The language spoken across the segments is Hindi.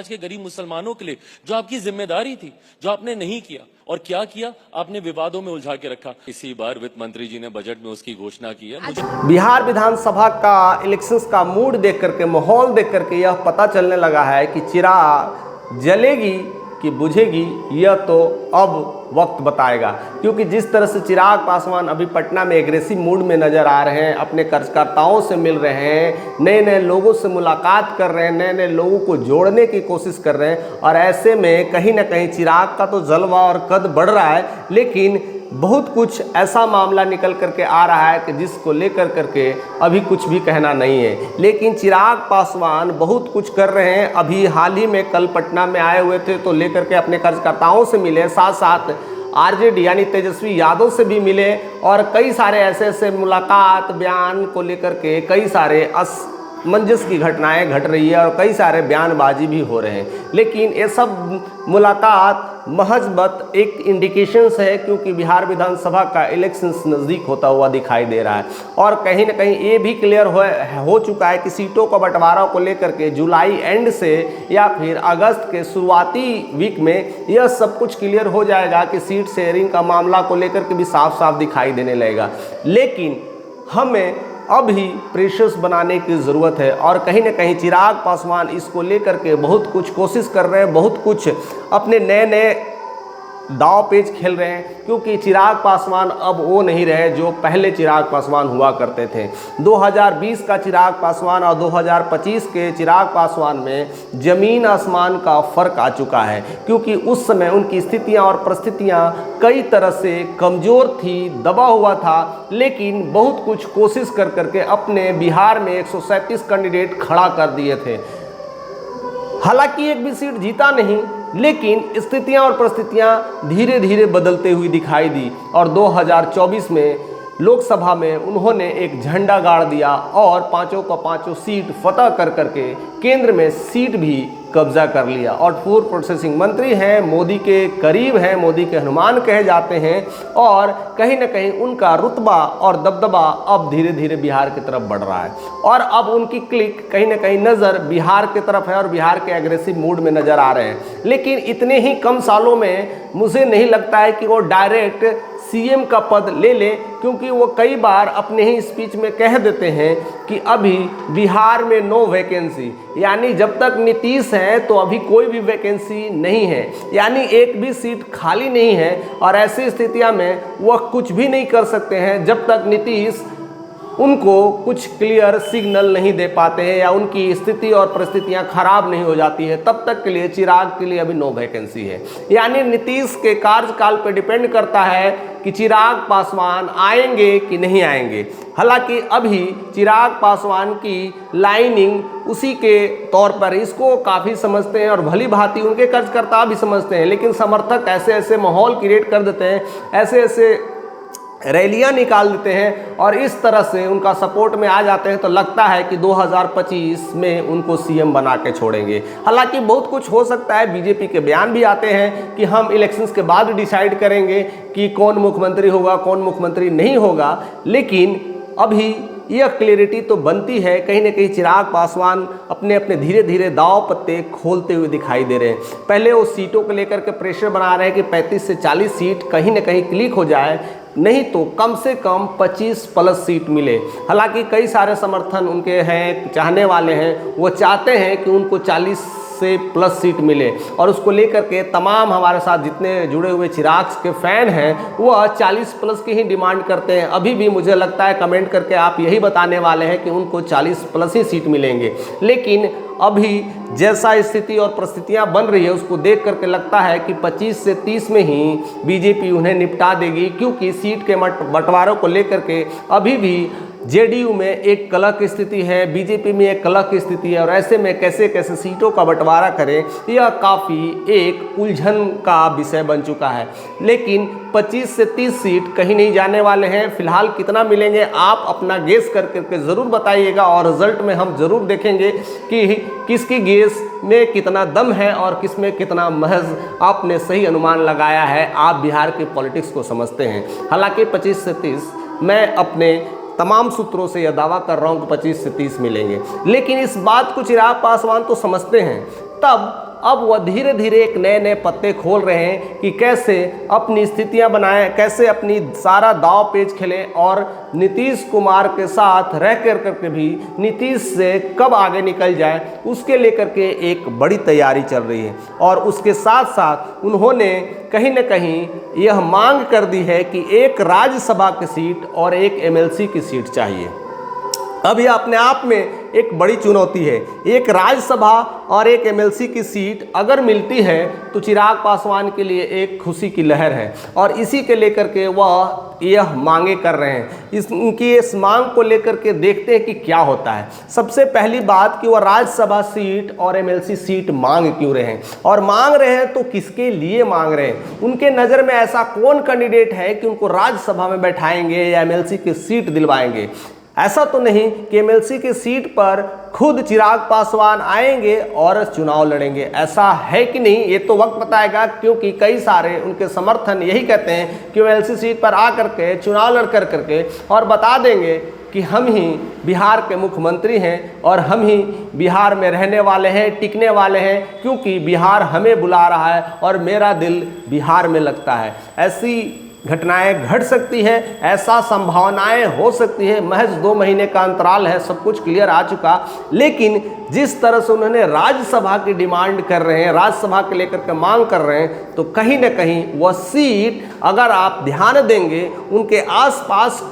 आज के गरीब मुसलमानों के लिए जो आपकी जिम्मेदारी थी, जो आपने नहीं किया। और क्या किया? आपने विवादों में उलझा के रखा। इसी बार वित्त मंत्री जी ने बजट में उसकी घोषणा की है। बिहार विधानसभा का इलेक्शंस का मूड देख करके, माहौल देख करके यह पता चलने लगा है कि चिराग जलेगी कि बुझेगी, यह तो अब वक्त बताएगा। क्योंकि जिस तरह से चिराग पासवान अभी पटना में एग्रेसिव मूड में नजर आ रहे हैं, अपने कार्यकर्ताओं से मिल रहे हैं, नए नए लोगों से मुलाकात कर रहे हैं, नए नए लोगों को जोड़ने की कोशिश कर रहे हैं, और ऐसे में कहीं ना कहीं चिराग का तो जलवा और कद बढ़ रहा है। लेकिन बहुत कुछ ऐसा मामला निकल करके आ रहा है कि जिसको लेकर करके अभी कुछ भी कहना नहीं है। लेकिन चिराग पासवान बहुत कुछ कर रहे हैं। अभी हाल ही में कल पटना में आए हुए थे, तो लेकर के अपने कार्यकर्ताओं से मिले, साथ साथ आरजेडी यानी तेजस्वी यादव से भी मिले, और कई सारे ऐसे ऐसे मुलाकात बयान को लेकर के कई सारे असमंजस की घटनाएं घट रही है और कई सारे बयानबाजी भी हो रहे हैं। लेकिन ये सब मुलाकात महज बत एक इंडिकेशंस है, क्योंकि बिहार विधानसभा का इलेक्शंस नज़दीक होता हुआ दिखाई दे रहा है। और कहीं ना कहीं ये भी क्लियर हो चुका है कि सीटों का बंटवारा को लेकर के जुलाई एंड से या फिर अगस्त के शुरुआती वीक में यह सब कुछ क्लियर हो जाएगा कि सीट शेयरिंग का मामला को लेकर के भी साफ साफ दिखाई देने लगेगा। लेकिन हमें अभी प्रेशर्स बनाने की ज़रूरत है, और कहीं ना कहीं चिराग पासवान इसको लेकर के बहुत कुछ कोशिश कर रहे हैं, बहुत कुछ अपने नए नए दाव पेच खेल रहे हैं। क्योंकि चिराग पासवान अब वो नहीं रहे जो पहले चिराग पासवान हुआ करते थे। 2020 का चिराग पासवान और 2025 के चिराग पासवान में ज़मीन आसमान का फ़र्क आ चुका है। क्योंकि उस समय उनकी स्थितियां और परिस्थितियां कई तरह से कमज़ोर थी, दबा हुआ था, लेकिन बहुत कुछ कोशिश कर करके अपने बिहार में 137 कैंडिडेट खड़ा कर दिए थे। हालांकि एक भी सीट जीता नहीं, लेकिन स्थितियां और परिस्थितियां धीरे धीरे बदलते हुई दिखाई दी, और 2024 में लोकसभा में उन्होंने एक झंडा गाड़ दिया और पांचों का पांचों सीट फतह कर करके केंद्र में सीट भी कब्जा कर लिया। और फूड प्रोसेसिंग मंत्री हैं, मोदी के करीब हैं, मोदी के हनुमान कहे जाते हैं, और कहीं ना कहीं उनका रुतबा और दबदबा अब धीरे धीरे बिहार की तरफ बढ़ रहा है। और अब उनकी क्लिक कहीं ना कहीं नज़र बिहार की तरफ है और बिहार के एग्रेसिव मूड में नज़र आ रहे हैं। लेकिन इतने ही कम सालों में मुझे नहीं लगता है कि वो डायरेक्ट सीएम का पद ले ले, क्योंकि वो कई बार अपने ही स्पीच में कह देते हैं कि अभी बिहार में नो वैकेंसी, यानी जब तक नीतीश है तो अभी कोई भी वैकेंसी नहीं है, यानी एक भी सीट खाली नहीं है। और ऐसी स्थितियां में वह कुछ भी नहीं कर सकते हैं जब तक नीतीश उनको कुछ क्लियर सिग्नल नहीं दे पाते हैं या उनकी स्थिति और परिस्थितियां खराब नहीं हो जाती है। तब तक के लिए चिराग के लिए अभी नो वैकेंसी है। यानी नीतीश के कार्यकाल पर डिपेंड करता है कि चिराग पासवान आएंगे कि नहीं आएंगे। हालांकि अभी चिराग पासवान की लाइनिंग उसी के तौर पर इसको काफ़ी समझते हैं और भली भांति उनके कार्यकर्ता भी समझते हैं, लेकिन समर्थक ऐसे ऐसे माहौल क्रिएट कर देते हैं, ऐसे ऐसे रैलियां निकाल देते हैं और इस तरह से उनका सपोर्ट में आ जाते हैं, तो लगता है कि 2025 में उनको सीएम बना के छोड़ेंगे। हालांकि बहुत कुछ हो सकता है। बीजेपी के बयान भी आते हैं कि हम इलेक्शंस के बाद डिसाइड करेंगे कि कौन मुख्यमंत्री होगा, कौन मुख्यमंत्री नहीं होगा। लेकिन अभी यह क्लियरिटी तो बनती है। कहीं ना कहीं चिराग पासवान अपने अपने धीरे धीरे दाव पत्ते खोलते हुए दिखाई दे रहे हैं। पहले वो सीटों को लेकर के प्रेशर बना रहे हैं कि 35 से 40 सीट कहीं ना कहीं क्लिक हो जाए, नहीं तो कम से कम 25 प्लस सीट मिले। हालांकि कई सारे समर्थन उनके हैं, चाहने वाले हैं, वो चाहते हैं कि उनको 40 से प्लस सीट मिले, और उसको लेकर के तमाम हमारे साथ जितने जुड़े हुए चिराग के फैन हैं वह 40 प्लस की ही डिमांड करते हैं। अभी भी मुझे लगता है कमेंट करके आप यही बताने वाले हैं कि उनको 40 प्लस ही सीट मिलेंगे। लेकिन अभी जैसा स्थिति और परिस्थितियां बन रही है उसको देख करके लगता है कि 25 से 30 में ही बीजेपी उन्हें निपटा देगी, क्योंकि सीट के बंटवारों को लेकर के अभी भी जेडीयू में एक कलह की स्थिति है, बीजेपी में एक कलह की स्थिति है, और ऐसे में कैसे कैसे सीटों का बंटवारा करें यह काफ़ी एक उलझन का विषय बन चुका है। लेकिन 25 से 30 सीट कहीं नहीं जाने वाले हैं। फिलहाल कितना मिलेंगे आप अपना गेस करके ज़रूर बताइएगा, और रिजल्ट में हम ज़रूर देखेंगे कि किसकी गेस में कितना दम है और किस में कितना महज आपने सही अनुमान लगाया है। आप बिहार के पॉलिटिक्स को समझते हैं। हालांकि 25 से 30 मैं अपने तमाम सूत्रों से यह दावा कर रहा हूं कि 25 से 30 मिलेंगे, लेकिन इस बात को चिराग पासवान तो समझते हैं। तब अब वह धीरे धीरे एक नए नए पत्ते खोल रहे हैं कि कैसे अपनी स्थितियां बनाएं, कैसे अपनी सारा दांव पेच खेलें और नीतीश कुमार के साथ रह करके भी नीतीश से कब आगे निकल जाए, उसके लेकर के एक बड़ी तैयारी चल रही है। और उसके साथ साथ उन्होंने कहीं न कहीं यह मांग कर दी है कि एक राज्यसभा की सीट और एक एमएलसी की सीट चाहिए। अब यह अपने आप में एक बड़ी चुनौती है। एक राज्यसभा और एक एमएलसी की सीट अगर मिलती है तो चिराग पासवान के लिए एक खुशी की लहर है और इसी के लेकर के वह यह मांगे कर रहे हैं। उनकी इस मांग को लेकर के देखते हैं कि क्या होता है। सबसे पहली बात कि वह राज्यसभा सीट और एमएलसी सीट मांग क्यों रहे हैं और मांग रहे हैं तो किसके लिए मांग रहे हैं। उनके नज़र में ऐसा कौन कैंडिडेट है कि उनको राज्यसभा में बैठाएंगे या एमएलसी की सीट दिलवाएंगे। ऐसा तो नहीं कि एमएलसी की सीट पर खुद चिराग पासवान आएंगे और चुनाव लड़ेंगे, ऐसा है कि नहीं ये तो वक्त बताएगा, क्योंकि कई सारे उनके समर्थन यही कहते हैं कि एमएलसी सीट पर आकर के चुनाव लड़ करके और बता देंगे कि हम ही बिहार के मुख्यमंत्री हैं और हम ही बिहार में रहने वाले हैं, टिकने वाले हैं, क्योंकि बिहार हमें बुला रहा है और मेरा दिल बिहार में लगता है। ऐसी घटनाएं घट सकती है, ऐसा संभावनाएं हो सकती है। महज 2 महीने का अंतराल है, सब कुछ क्लियर आ चुका। लेकिन जिस तरह से उन्होंने राज्यसभा की डिमांड कर रहे हैं, राज्यसभा के लेकर के मांग कर रहे हैं, तो कहीं ना कहीं वह सीट अगर आप ध्यान देंगे उनके आसपास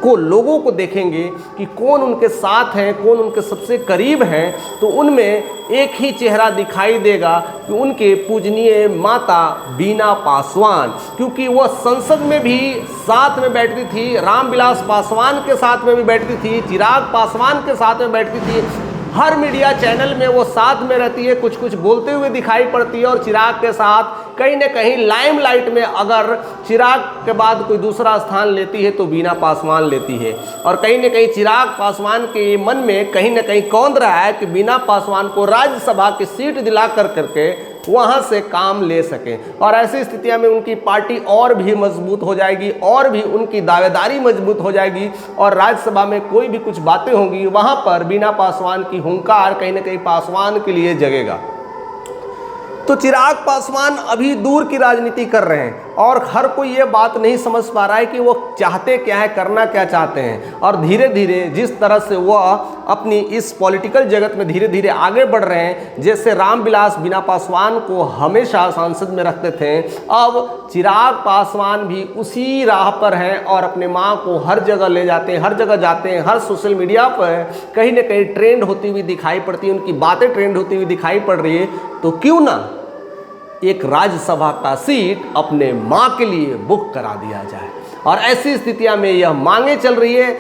को लोगों को देखेंगे कि कौन उनके साथ हैं, कौन उनके सबसे करीब हैं, तो उनमें एक ही चेहरा दिखाई देगा कि उनके पूजनीय माता बीना पासवान, क्योंकि वह संसद में भी साथ में बैठती थी, रामविलास पासवान के साथ में भी बैठती थी, चिराग पासवान के साथ में बैठती थी। हर मीडिया चैनल में वो साथ में रहती है, कुछ कुछ बोलते हुए दिखाई पड़ती है और चिराग के साथ कहीं न कहीं लाइमलाइट में अगर चिराग के बाद कोई दूसरा स्थान लेती है तो बीना पासवान लेती है। और कहीं न कहीं चिराग पासवान के मन में कहीं न कहीं कौंध रहा है कि बीना पासवान को राज्यसभा की सीट दिला करके वहाँ से काम ले सकें। और ऐसी स्थितियों में उनकी पार्टी और भी मजबूत हो जाएगी और भी उनकी दावेदारी मजबूत हो जाएगी और राज्यसभा में कोई भी कुछ बातें होंगी वहाँ पर बीना पासवान की हुंकार कहीं ना कहीं पासवान के लिए जगेगा। तो चिराग पासवान अभी दूर की राजनीति कर रहे हैं और हर कोई ये बात नहीं समझ पा रहा है कि वो चाहते क्या है, करना क्या चाहते हैं। और धीरे धीरे जिस तरह से वह अपनी इस पॉलिटिकल जगत में धीरे धीरे आगे बढ़ रहे हैं, जैसे रामविलास बीना पासवान को हमेशा सांसद में रखते थे, अब चिराग पासवान भी उसी राह पर हैं और अपने माँ को हर जगह ले जाते हैं, हर जगह जाते हैं, हर सोशल मीडिया पर कहीं ना कहीं ट्रेंड होती हुई दिखाई पड़ती है, उनकी बातें ट्रेंड होती हुई दिखाई पड़ रही है। तो क्यों ना एक राज्यसभा का सीट अपने मां के लिए बुक करा दिया जाए। और ऐसी स्थितियां में यह मांगे चल रही है।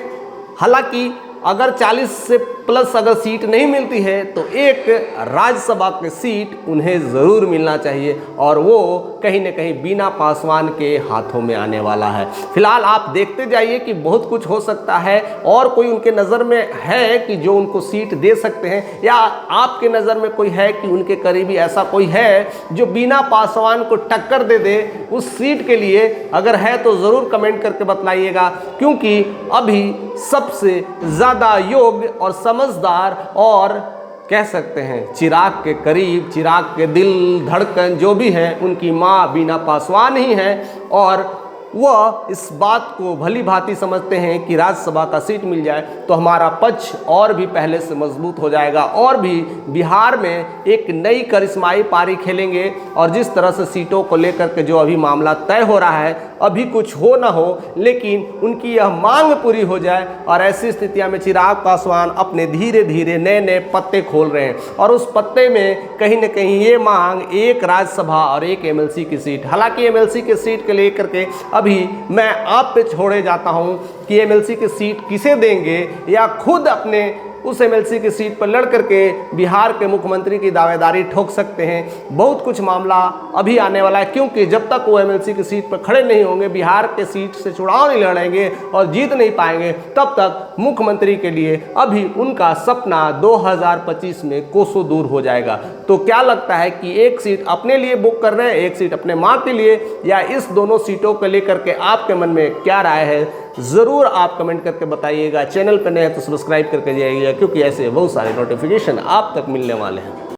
हालांकि अगर 40 से प्लस अगर सीट नहीं मिलती है तो एक राज्यसभा की सीट उन्हें ज़रूर मिलना चाहिए और वो कहीं न कहीं बीना पासवान के हाथों में आने वाला है। फिलहाल आप देखते जाइए कि बहुत कुछ हो सकता है और कोई उनके नज़र में है कि जो उनको सीट दे सकते हैं, या आपके नज़र में कोई है कि उनके करीबी ऐसा कोई है जो बीना पासवान को टक्कर दे दे उस सीट के लिए। अगर है तो ज़रूर कमेंट करके बतलाइएगा, क्योंकि अभी सबसे ज़्यादा योग्य और समझदार और कह सकते हैं चिराग के करीब, चिराग के दिल धड़कन जो भी है, उनकी मां बीना पासवान ही है। और वह इस बात को भली भांति समझते हैं कि राज्यसभा का सीट मिल जाए तो हमारा पक्ष और भी पहले से मजबूत हो जाएगा और भी बिहार में एक नई करिश्माई पारी खेलेंगे। और जिस तरह से सीटों को लेकर के जो अभी मामला तय हो रहा है, अभी कुछ हो ना हो लेकिन उनकी यह मांग पूरी हो जाए। और ऐसी स्थितियों में चिराग पासवान अपने धीरे धीरे नए नए पत्ते खोल रहे हैं और उस पत्ते में कहीं न कहीं ये मांग एक राज्यसभा और एक एमएलसी की सीट। हालांकि एमएलसी की सीट के लेकर के अभी मैं आप पे छोड़े जाता हूं कि एमएलसी की सीट किसे देंगे, या खुद अपने उस एमएलसी की सीट पर लड़ करके बिहार के मुख्यमंत्री की दावेदारी ठोक सकते हैं। बहुत कुछ मामला अभी आने वाला है, क्योंकि जब तक वो एमएलसी की सीट पर खड़े नहीं होंगे, बिहार के सीट से चुनाव नहीं लड़ेंगे और जीत नहीं पाएंगे, तब तक मुख्यमंत्री के लिए अभी उनका सपना 2025 में कोसों दूर हो जाएगा। तो क्या लगता है कि एक सीट अपने लिए बुक कर रहे हैं, एक सीट अपने माँ के लिए, या इस दोनों सीटों को लेकर के आपके मन में क्या राय है, ज़रूर आप कमेंट करके बताइएगा। चैनल पर नए हैं तो सब्सक्राइब करके जाइएगा, क्योंकि ऐसे बहुत सारे नोटिफिकेशन आप तक मिलने वाले हैं।